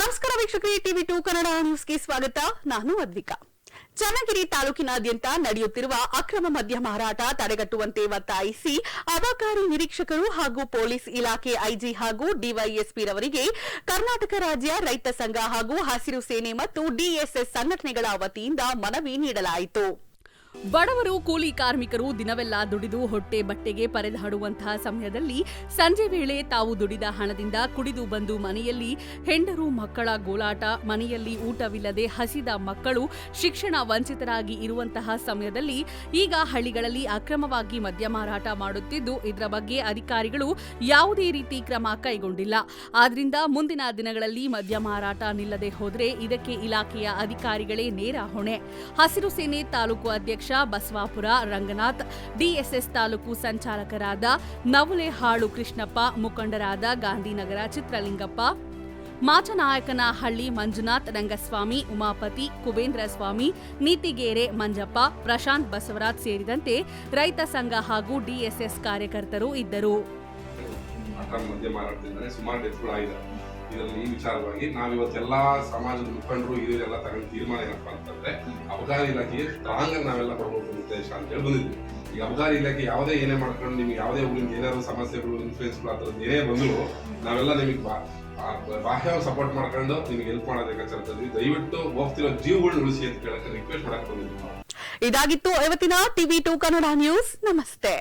ನಮಸ್ಕಾರ ವೀಕ್ಷಕರೇ, ಟಿವಿ2 ಕನ್ನಡ ನ್ಯೂಸ್ಗೆ ಸ್ವಾಗತ. ನಾನು ಅದ್ವಿಕಾ. ಚನ್ನಗಿರಿ ತಾಲೂಕಿನಾದ್ಯಂತ ನಡೆಯುತ್ತಿರುವ ಅಕ್ರಮ ಮದ್ಯ ಮಾರಾಟ ತಡೆಗಟ್ಟುವಂತೆ ಒತ್ತಾಯಿಸಿ ಅಬಕಾರಿ ನಿರೀಕ್ಷಕರು ಹಾಗೂ ಪೊಲೀಸ್ ಇಲಾಖೆ ಐಜಿ ಹಾಗೂ ಡಿವೈಎಸ್ಪಿ ರವರಿಗೆ ಕರ್ನಾಟಕ ರಾಜ್ಯ ರೈತ ಸಂಘ ಹಾಗೂ ಹಸಿರು ಸೇನೆ ಮತ್ತು ಡಿಎಸ್ಎಸ್ ಸಂಘಟನೆಗಳ ವತಿಯಿಂದ ಮನವಿ ನೀಡಲಾಯಿತು. ಬಡವರು, ಕೂಲಿ ಕಾರ್ಮಿಕರು ದಿನವೆಲ್ಲ ದುಡಿದು ಹೊಟ್ಟೆ ಬಟ್ಟೆಗೆ ಪರೆದಾಡುವಂತಹ ಸಮಯದಲ್ಲಿ ಸಂಜೆ ವೇಳೆ ತಾವು ದುಡಿದ ಹಣದಿಂದ ಕುಡಿದು ಬಂದು ಮನೆಯಲ್ಲಿ ಹೆಂಡರು ಮಕ್ಕಳ ಗೋಲಾಟ, ಮನೆಯಲ್ಲಿ ಊಟವಿಲ್ಲದೆ ಹಸಿದ ಮಕ್ಕಳು ಶಿಕ್ಷಣ ವಂಚಿತರಾಗಿ ಇರುವಂತಹ ಸಮಯದಲ್ಲಿ ಈಗ ಹಳ್ಳಿಗಳಲ್ಲಿ ಅಕ್ರಮವಾಗಿ ಮದ್ಯ ಮಾರಾಟ ಮಾಡುತ್ತಿದ್ದು, ಇದರ ಬಗ್ಗೆ ಅಧಿಕಾರಿಗಳು ಯಾವುದೇ ರೀತಿ ಕ್ರಮ ಕೈಗೊಂಡಿಲ್ಲ. ಆದ್ರಿಂದ ಮುಂದಿನ ದಿನಗಳಲ್ಲಿ ಮದ್ಯ ಮಾರಾಟ ನಿಲ್ಲದೆ ಹೋದರೆ ಇದಕ್ಕೆ ಇಲಾಖೆಯ ಅಧಿಕಾರಿಗಳೇ ನೇರ ಹೊಣೆ. ಹಸಿರು ಸೇನೆ ತಾಲೂಕು ಅಧ್ಯಕ್ಷ ಬಸವಾಪುರ ರಂಗನಾಥ್, ಡಿಎಸ್ಎಸ್ ತಾಲೂಕು ಸಂಚಾಲಕರಾದ ನವುಲೆಹಾಳು ಕೃಷ್ಣಪ್ಪ, ಮುಖಂಡರಾದ ಗಾಂಧಿನಗರ ಚಿತ್ರಲಿಂಗಪ್ಪ, ಮಾಚನಾಯಕನಹಳ್ಳಿ ಮಂಜುನಾಥ್, ರಂಗಸ್ವಾಮಿ, ಉಮಾಪತಿ, ಕುಬೇಂದ್ರ ಸ್ವಾಮಿ, ನೀತಿಗೇರೆ ಮಂಜಪ್ಪ, ಪ್ರಶಾಂತ್ ಬಸವರಾಜ್ ಸೇರಿದಂತೆ ರೈತ ಸಂಘ ಹಾಗೂ ಡಿಎಸ್ಎಸ್ ಕಾರ್ಯಕರ್ತರು ಇದ್ದರು. ಇದರಲ್ಲಿ ಈ ವಿಚಾರವಾಗಿ ನಾವಿವತ್ತೆಲ್ಲ ಸಮಾಜದ ಮುಖಂಡರು ಹಿರಿಯರೆಲ್ಲ ತಗೊಂಡು ತೀರ್ಮಾನ ಏನಪ್ಪಾ ಅಂತಂದ್ರೆ ಅಬಕಾರಿ ಇಲಾಖೆಗೆ ಸ್ಟ್ರಾಂಗ್ ಆಗಿ ನಾವೆಲ್ಲ ಕೊಡಬೇಕು ಉದ್ದೇಶ ಅಂತ ಹೇಳಿ ಬಂದಿದ್ವಿ. ಈಗ ಅಬಕಾರಿ ಇಲಾಖೆ ಯಾವುದೇ ಏನೇ ಮಾಡ್ಕೊಂಡು ನಿಮ್ಗೆ ಯಾವುದೇ ಊರಿಂದ ಏನಾದ್ರು ಸಮಸ್ಯೆಗಳು ಇನ್ಫ್ಲೂಯೆನ್ಸ್ಗಳು ಆ ಥರದ್ದು ಏನೇ ಬಂದ್ರು ನಾವೆಲ್ಲ ನಿಮಗೆ ಬಾಹ್ಯ ಸಪೋರ್ಟ್ ಮಾಡ್ಕೊಂಡು ನಿಮ್ಗೆ ಹೆಲ್ಪ್ ಮಾಡೋದಕ್ಕೆ ದಯವಿಟ್ಟು ಹೋಗ್ತಿರೋ ಜೀವಗಳನ್ನ ಉಳಿಸಿ ಅಂತ ಕೇಳಕ್ಕೆ ರಿಕ್ವೆಸ್ಟ್ ಮಾಡಕ್ ಬಂದಿದ್ವಿ. ಇದಾಗಿತ್ತು ಇವತ್ತಿನ ಟಿವಿ2 ಕನ್ನಡ ನ್ಯೂಸ್. ನಮಸ್ತೆ.